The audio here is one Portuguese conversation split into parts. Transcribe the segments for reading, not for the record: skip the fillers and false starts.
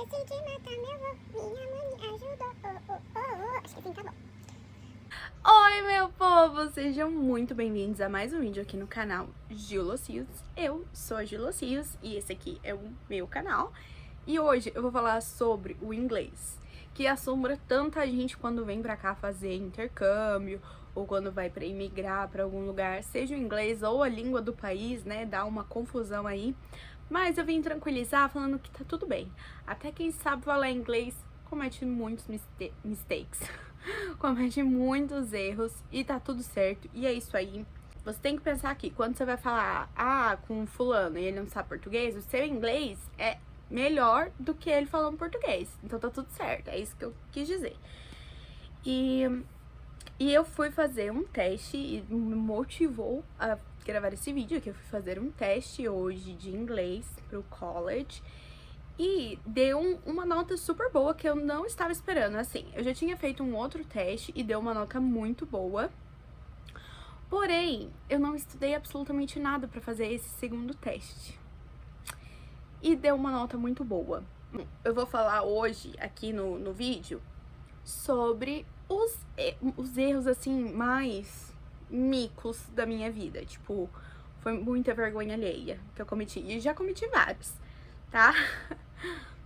decidi matar meu vô, minha mãe me ajudou, acho que assim tá bom. Oi, meu povo! Sejam muito bem-vindos a mais um vídeo aqui no canal Gilocios. Eu sou a Gilocios e esse aqui é o meu canal. E hoje eu vou falar sobre o inglês, que assombra tanta gente quando vem pra cá fazer intercâmbio ou quando vai pra imigrar pra algum lugar, seja o inglês ou a língua do país, né? Dá uma confusão aí. Mas eu vim tranquilizar falando que tá tudo bem. Até quem sabe falar inglês comete muitos mistakes. Comete muitos erros e tá tudo certo. E é isso aí. Você tem que pensar aqui, quando você vai falar com fulano e ele não sabe português, o seu inglês é melhor do que ele falando português. Então tá tudo certo. É isso que eu quis dizer. E eu fui fazer um teste e me motivou a gravar esse vídeo, que eu fui fazer um teste hoje de inglês pro college. E deu uma nota super boa que eu não estava esperando. Assim, eu já tinha feito um outro teste e deu uma nota muito boa. Porém, eu não estudei absolutamente nada para fazer esse segundo teste. E deu uma nota muito boa. Eu vou falar hoje, aqui no vídeo, sobre os erros, assim, mais micos da minha vida. Tipo, foi muita vergonha alheia que eu cometi. E já cometi vários, tá?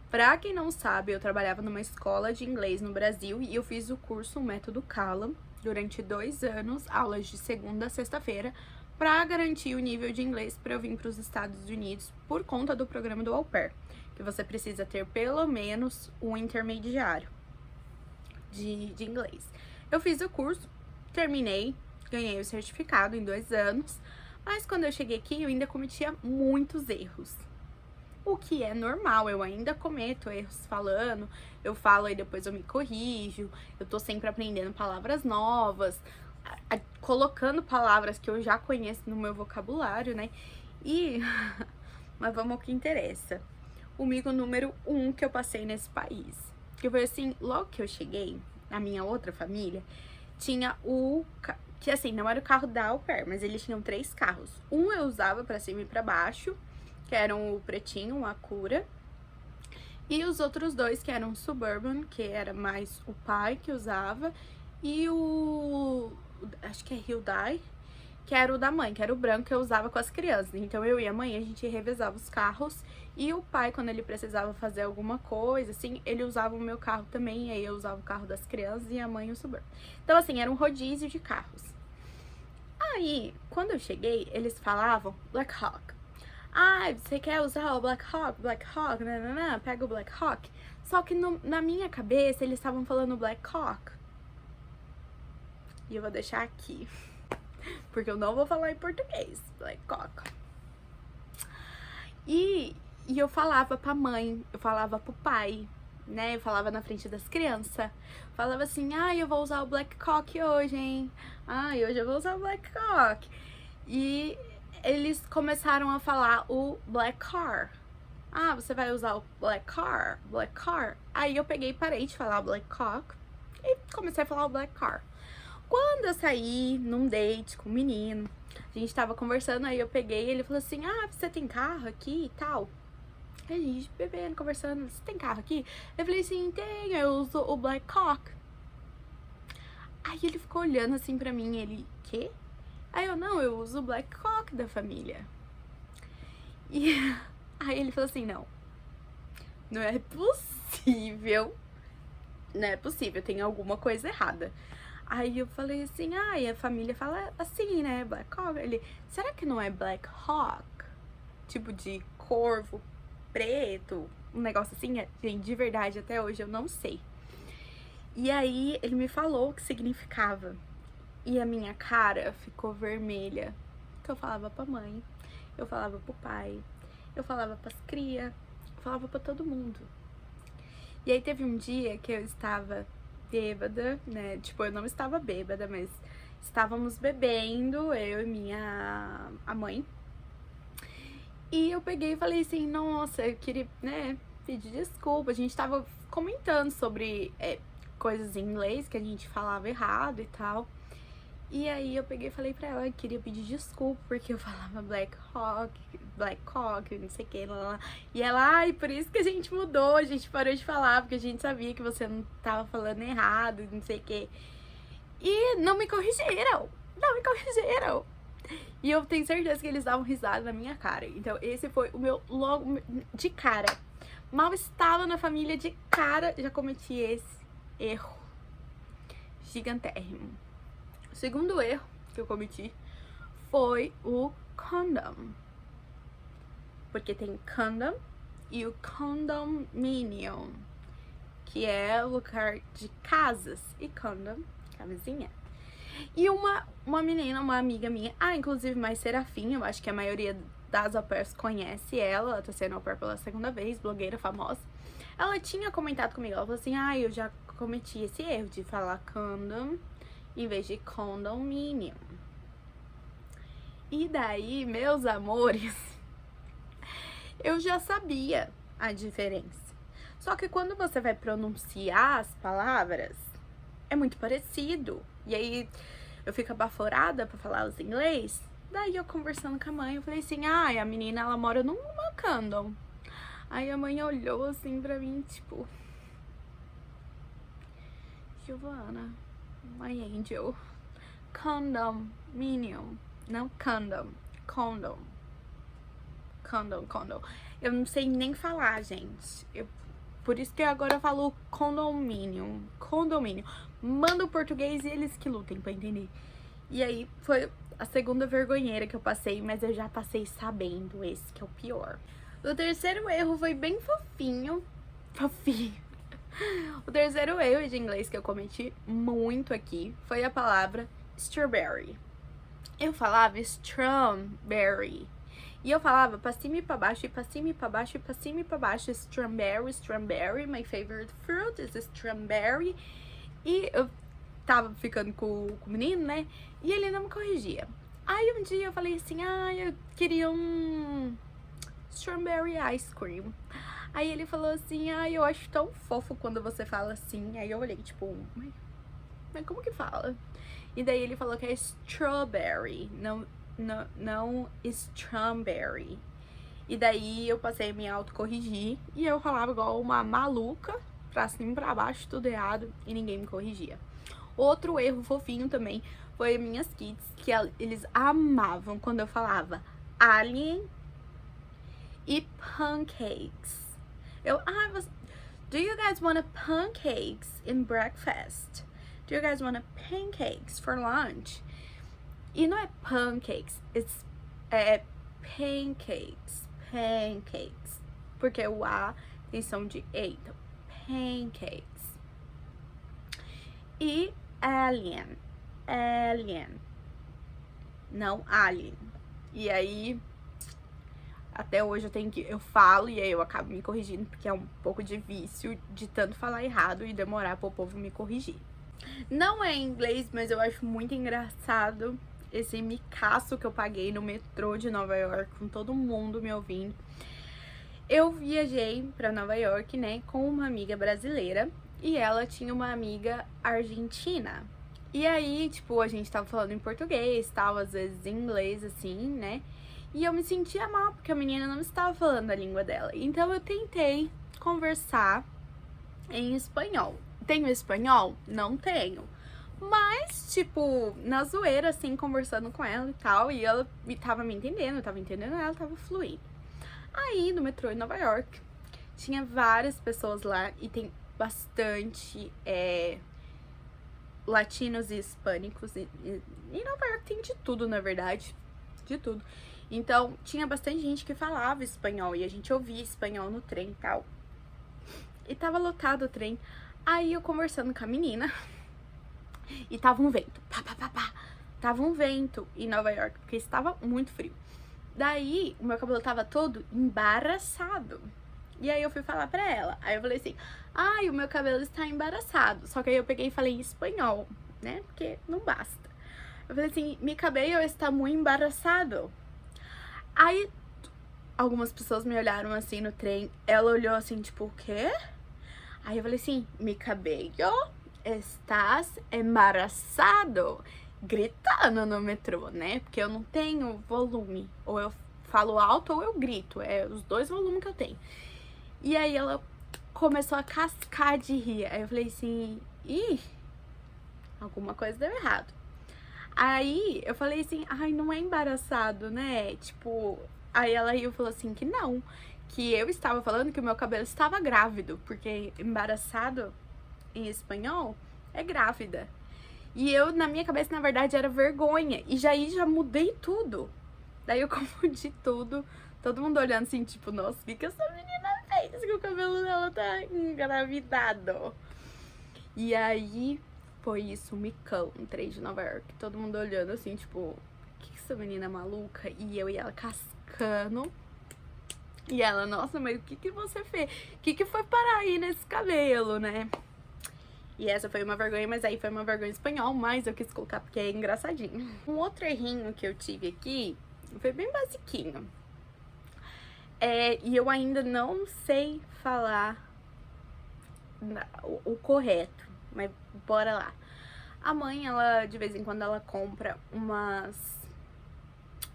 Pra quem não sabe, eu trabalhava numa escola de inglês no Brasil e eu fiz o curso Método Callum durante 2 anos, aulas de segunda a sexta-feira, pra garantir o nível de inglês pra eu vir pros Estados Unidos por conta do programa do Au Pair, que você precisa ter pelo menos um intermediário de inglês. Eu fiz o curso, terminei, ganhei o certificado em 2 anos, mas quando eu cheguei aqui eu ainda cometia muitos erros. O que é normal, eu ainda cometo erros falando, eu falo e depois eu me corrijo, eu tô sempre aprendendo palavras novas, colocando palavras que eu já conheço no meu vocabulário, né? Mas vamos ao que interessa. O mico número 1 que eu passei nesse país. Que foi assim, logo que eu cheguei, na minha outra família, tinha que assim, não era o carro da Au Pair, mas eles tinham 3 carros. Um eu usava pra cima e pra baixo, que eram o pretinho, o Acura, e os outros 2 que eram o Suburban, que era mais o pai que usava, e acho que é Hyundai, que era o da mãe, que era o branco que eu usava com as crianças. Então eu e a mãe, a gente revezava os carros, e o pai, quando ele precisava fazer alguma coisa, assim, ele usava o meu carro também, e aí eu usava o carro das crianças e a mãe o Suburban. Então assim, era um rodízio de carros. Aí, quando eu cheguei, eles falavam Black Hawk. Você quer usar o Black Hawk, nananã, pega o Black Hawk. Só que na minha cabeça eles estavam falando Black Hawk. E eu vou deixar aqui, porque eu não vou falar em português, Black Hawk. E eu falava pra mãe, eu falava pro pai, né? Eu falava na frente das crianças. Falava assim, eu vou usar o Black Hawk hoje, hein? Hoje eu vou usar o Black Hawk. E eles começaram a falar o Black Car. Você vai usar o Black Car? Black Car? Aí eu peguei e parei de falar Black Hawk e comecei a falar o Black Car. Quando eu saí num date com um menino, a gente tava conversando, aí eu peguei e ele falou assim, você tem carro aqui e tal? Aí a gente bebendo, conversando, você tem carro aqui? Eu falei assim, tenho, eu uso o Black Hawk. Aí ele ficou olhando assim pra mim, ele, quê? Aí eu, não, eu uso o Black Hawk da família. E aí ele falou assim, não é possível. Não é possível, tem alguma coisa errada. Aí eu falei assim, a família fala assim, né, Black Hawk. Ele, será que não é Black Hawk? Tipo de corvo preto, um negócio assim, gente, de verdade, até hoje eu não sei. E aí ele me falou o que significava. E a minha cara ficou vermelha. Que eu falava pra mãe, eu falava pro pai, eu falava pras crias, eu falava pra todo mundo. E aí teve um dia que eu estava bêbada, né? Tipo, eu não estava bêbada, mas estávamos bebendo, eu e a mãe. E eu peguei e falei assim, nossa, eu queria, né, pedir desculpa. A gente tava comentando sobre coisas em inglês que a gente falava errado e tal. E aí eu peguei e falei pra ela que queria pedir desculpa, porque eu falava Black Hawk, não sei o que, lá. E ela, ai, por isso que a gente mudou, a gente parou de falar, porque a gente sabia que você não tava falando errado, não sei o que. E não me corrigiram. E eu tenho certeza que eles davam risada na minha cara. Então esse foi o meu logo de cara. Mal estava na família, de cara já cometi esse erro gigantérrimo. O segundo erro que eu cometi foi o condom. Porque tem condom e o condominium, que é lugar de casas, e condom, camisinha. E uma menina, uma amiga minha, inclusive mais Serafim, eu acho que a maioria das au pairs conhece ela tá sendo au pair pela segunda vez, blogueira famosa. Ela tinha comentado comigo, ela falou assim, eu já cometi esse erro de falar condom em vez de condominium. E daí, meus amores, eu já sabia a diferença. Só que quando você vai pronunciar as palavras, é muito parecido. E aí, eu fico abaforada pra falar os inglês. Daí, eu conversando com a mãe, eu falei assim, a menina, ela mora numa condom. Aí a mãe olhou assim pra mim, tipo... Giovana, my angel. Condominium. Não condom. Condom. Eu não sei nem falar, gente. Por isso que agora eu falo condomínio. Manda o português e eles que lutem pra entender. E aí foi a segunda vergonheira que eu passei, mas eu já passei sabendo, esse que é o pior. O terceiro erro foi bem fofinho. O terceiro erro de inglês que eu cometi muito aqui foi a palavra strawberry. Eu falava strawberry. E eu falava pra cima e pra baixo, e pra cima e pra baixo, e pra cima e pra baixo. Strawberry, my favorite fruit is strawberry. E eu tava ficando com o menino, né? E ele não me corrigia. Aí um dia eu falei assim, eu queria um strawberry ice cream. Aí ele falou assim, eu acho tão fofo quando você fala assim. Aí eu olhei, tipo, mas como que fala? E daí ele falou que é strawberry, não strawberry. E daí eu passei a me autocorrigir e eu falava igual uma maluca, pra cima e pra baixo, tudo errado, e ninguém me corrigia. Outro erro fofinho também foi minhas kids, que eles amavam quando eu falava alien e pancakes. Do you guys want pancakes in breakfast? Do you guys want pancakes for lunch? E não é pancakes, é pancakes. Porque o A tem som de E, então pancakes. E alien, não alien. E aí, até hoje eu falo e aí eu acabo me corrigindo, porque é um pouco de vício de tanto falar errado e demorar para o povo me corrigir. Não é em inglês, mas eu acho muito engraçado esse micaço que eu paguei no metrô de Nova York, com todo mundo me ouvindo. Eu viajei pra Nova York, né, com uma amiga brasileira e ela tinha uma amiga argentina. E aí, tipo, a gente tava falando em português, tal, às vezes em inglês, assim, né? E eu me sentia mal, porque a menina não estava falando a língua dela. Então eu tentei conversar em espanhol. Tenho espanhol? Não tenho. Mas, tipo, na zoeira, assim, conversando com ela e tal. E ela tava me entendendo, eu tava entendendo ela, tava fluindo. Aí, no metrô em Nova York, tinha várias pessoas lá. E tem bastante latinos e hispânicos. E Nova York tem de tudo, na verdade. De tudo. Então, tinha bastante gente que falava espanhol. E a gente ouvia espanhol no trem e tal. E tava lotado o trem. Aí, eu conversando com a menina... E tava um vento, tava um vento em Nova York, porque estava muito frio. Daí, o meu cabelo tava todo embaraçado. E aí eu fui falar pra ela. Aí eu falei assim, o meu cabelo está embaraçado. Só que aí eu peguei e falei em espanhol, né? Porque não basta. Eu falei assim, mi cabello está muito embaraçado. Aí, algumas pessoas me olharam assim no trem. Ela olhou assim, tipo, o quê? Aí eu falei assim, mi cabello... Estás embarazado. gritando no metrô, né? Porque eu não tenho volume. Ou eu falo alto ou eu grito. É os dois volumes que eu tenho. E aí ela começou a cascar de rir. Aí eu falei assim, ih, alguma coisa deu errado. Aí eu falei assim, ai, não é embaraçado, né? Tipo, aí ela riu e falou assim que não. Que eu estava falando que o meu cabelo estava grávido. Porque embaraçado em espanhol é grávida. E eu, na minha cabeça, na verdade, era vergonha. E já mudei tudo. Daí eu confundi tudo. Todo mundo olhando assim, tipo, nossa, o que essa menina fez? Que o cabelo dela tá engravidado. E aí foi isso, um micão, um trem de Nova York. Todo mundo olhando assim, tipo, que essa menina maluca? E eu e ela cascando. E ela, nossa, mas o que você fez? O que foi parar aí nesse cabelo, né? E essa foi uma vergonha, mas aí foi uma vergonha em espanhol, mas eu quis colocar porque é engraçadinho. Um outro errinho que eu tive aqui foi bem basiquinho. E eu ainda não sei falar o correto, mas bora lá. A mãe, ela, de vez em quando, ela compra umas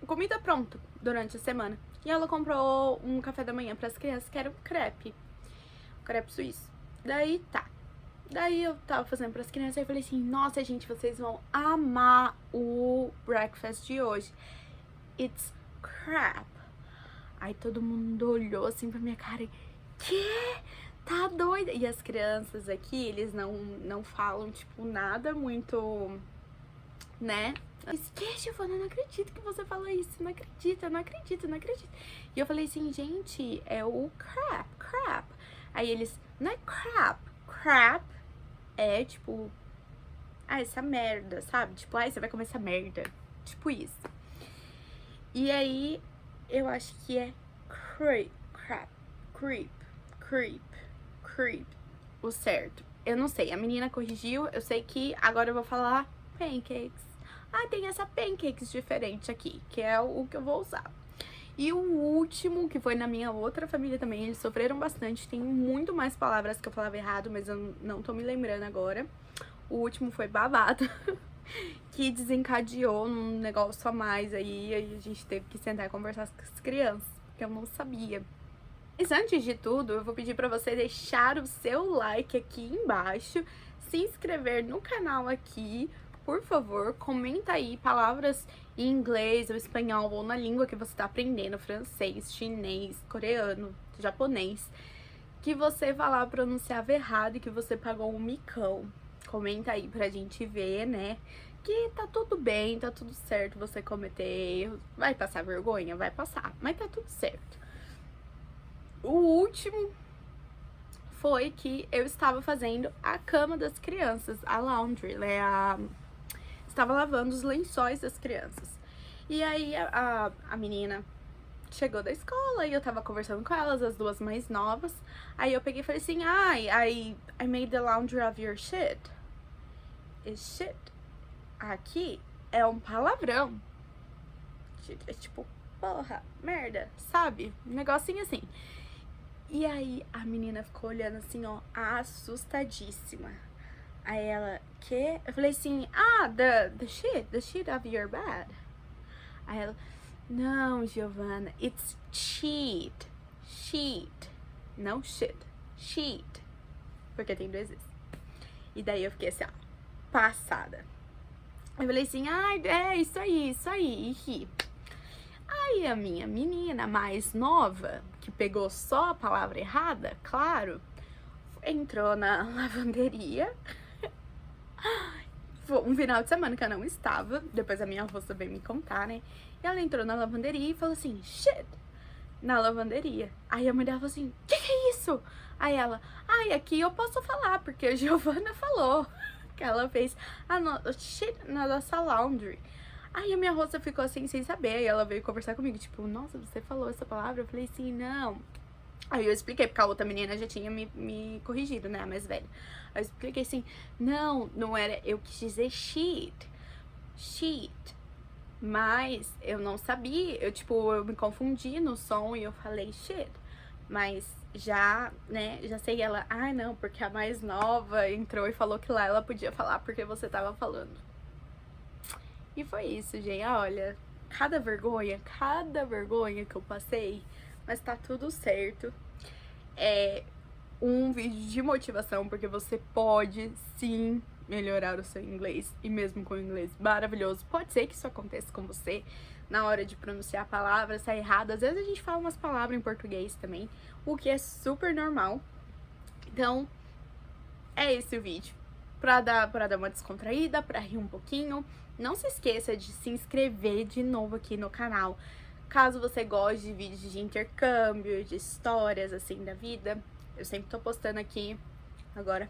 comida pronta durante a semana. E ela comprou um café da manhã para as crianças, que era um crepe suíço. Daí tá. Daí eu tava fazendo pras crianças e falei assim, nossa, gente, vocês vão amar o breakfast de hoje. It's crap. Aí todo mundo olhou assim pra minha cara e, que? Tá doida? E as crianças aqui, eles não falam, tipo, nada muito, né? Mas, que, Giovana, eu não acredito que você falou isso. Não acredito, eu não acredito, não acredito. E eu falei assim, gente, é o crap. Aí eles, não é crap é tipo, essa merda, sabe? Tipo, você vai comer essa merda. Tipo isso. E aí, eu acho que é creep, o certo. Eu não sei, a menina corrigiu, eu sei que agora eu vou falar pancakes. Tem essa pancakes diferente aqui, que é o que eu vou usar. E o último, que foi na minha outra família também, eles sofreram bastante. Tem muito mais palavras que eu falava errado, mas eu não tô me lembrando agora. O último foi babado, que desencadeou num negócio a mais aí. A gente teve que sentar e conversar com as crianças, porque eu não sabia. Mas antes de tudo, eu vou pedir pra você deixar o seu like aqui embaixo, se inscrever no canal aqui, por favor, comenta aí palavras em inglês ou espanhol ou na língua que você tá aprendendo, francês, chinês, coreano, japonês, que você vai lá pronunciava errado e que você pagou um micão. Comenta aí pra gente ver, né, que tá tudo bem, tá tudo certo você cometer erros. Vai passar vergonha? Vai passar, mas tá tudo certo. O último foi que eu estava fazendo a cama das crianças, a laundry, né, estava lavando os lençóis das crianças. E aí a menina chegou da escola e eu tava conversando com elas, as duas mais novas. Aí eu peguei e falei assim, I made the laundry of your shit. Is shit aqui é um palavrão. É tipo, porra, merda, sabe? Um negocinho assim. E aí a menina ficou olhando assim, ó, assustadíssima. Aí ela, que? Eu falei assim, the shit of your bed. Aí ela, não, Giovana, it's sheet, não shit, sheet, porque tem duas vezes. E daí eu fiquei assim, ó, passada. Eu falei assim, é isso aí, e ri. Aí a minha menina mais nova, que pegou só a palavra errada, claro, entrou na lavanderia. Um final de semana que eu não estava, depois a minha avó veio me contar, né? E ela entrou na lavanderia e falou assim, shit, na lavanderia. Aí a mulher falou assim, que é isso? Aí ela, aqui eu posso falar, porque a Giovana falou que ela fez shit na nossa laundry. Aí a minha roça ficou assim, sem saber, aí ela veio conversar comigo, tipo, nossa, você falou essa palavra? Eu falei assim, não. Aí eu expliquei, porque a outra menina já tinha me corrigido, né, a mais velha. Aí eu expliquei assim, não era, eu quis dizer sheet, mas eu não sabia, eu me confundi no som e eu falei shit, mas já, né, já sei ela, não, porque a mais nova entrou e falou que lá ela podia falar porque você tava falando. E foi isso, gente. Olha, cada vergonha que eu passei, mas tá tudo certo. É um vídeo de motivação, porque você pode sim melhorar o seu inglês, e mesmo com o inglês maravilhoso, pode ser que isso aconteça com você na hora de pronunciar palavras, tá errado. Às vezes a gente fala umas palavras em português também, o que é super normal. Então, é esse o vídeo. Pra dar uma descontraída, pra rir um pouquinho. Não se esqueça de se inscrever de novo aqui no canal, caso você goste de vídeos de intercâmbio, de histórias assim da vida. Eu sempre tô postando aqui. Agora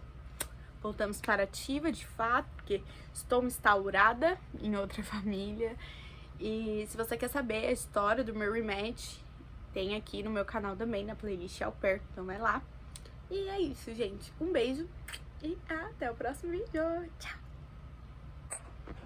voltamos para ativa de fato, porque estou instaurada em outra família. E se você quer saber a história do meu rematch, tem aqui no meu canal também, na playlist Au Pair, então vai lá. E é isso, gente. Um beijo e até o próximo vídeo. Tchau!